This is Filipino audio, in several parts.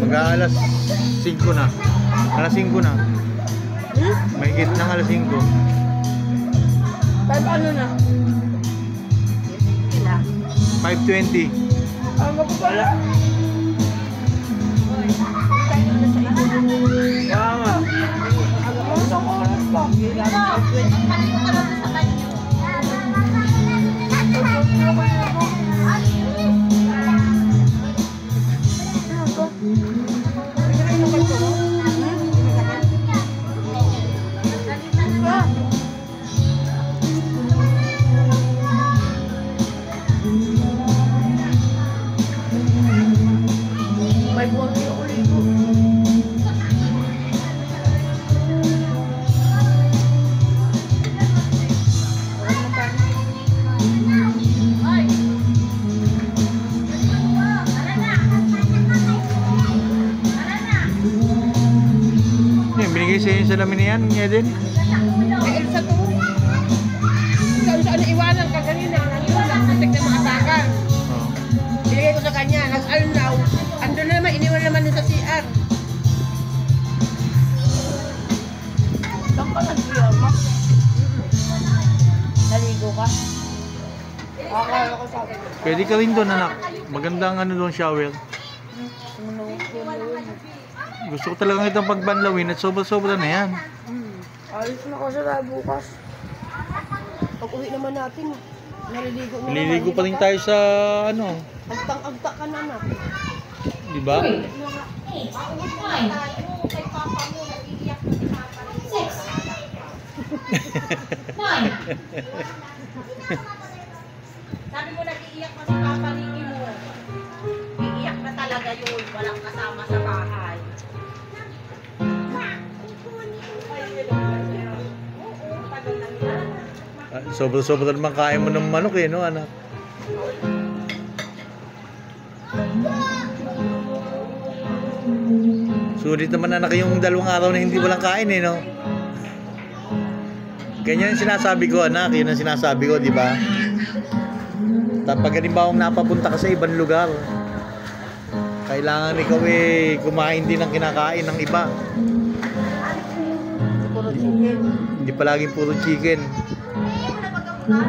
Mag-aalas 5 na. Alas 5 na. Mahigit ng alas 5. 5 ano na? 5:20. Ang po pala. Tama. Ang isang oras pa. May bote ulit po. Binigay sa inyo sa lamin na yan, Eden? May Elsa to. Saan iwanan ka kanina? Nandun lang, natik na mga bakal. Oh. Binigay ko sa kanya, nag-alnaw. Andun na naman, iniwan naman din sa CR. Saan ka nag-iyama? Naligo ka? Akala ko sabi. Pwede ka rin doon, anak. Magandang ano doon, shower. Gusto ko talagang itong pagbanlawin at sobra-sobra na yan. Alis na kasi tayo bukas. Pag uwi naman natin, naliligo na Naliligo pa rin tayo sa ano. Agtang-agta ka na na. Diba? Sabi mo nag-iiyak pa si Papa Ricky mo. Iiyak na talaga yun. Walang kasama sa bahay. Sobra-sobra naman kain mo ng manok eh, no, anak? Sulit naman, anak, yung 2 araw na hindi walang kain eh, no? Ganyan ang sinasabi ko, anak. Yun ang sinasabi ko, di ba? Pag halimbawang napapunta ka sa ibang lugar, kailangan ikaw eh kumain din ng kinakain ng iba. Puro chicken. Hindi palaging puro chicken. Ano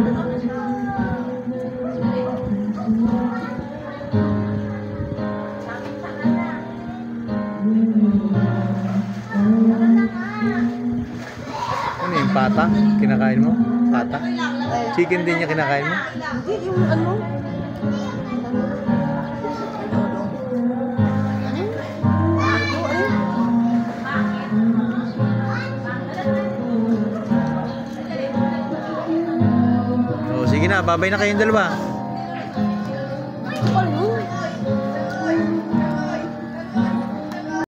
yung pata? Kinakain mo? Pata? Chicken din niya kinakain mo? Hindi, yung ano? Oh, sige na, babay na kayong dalawa.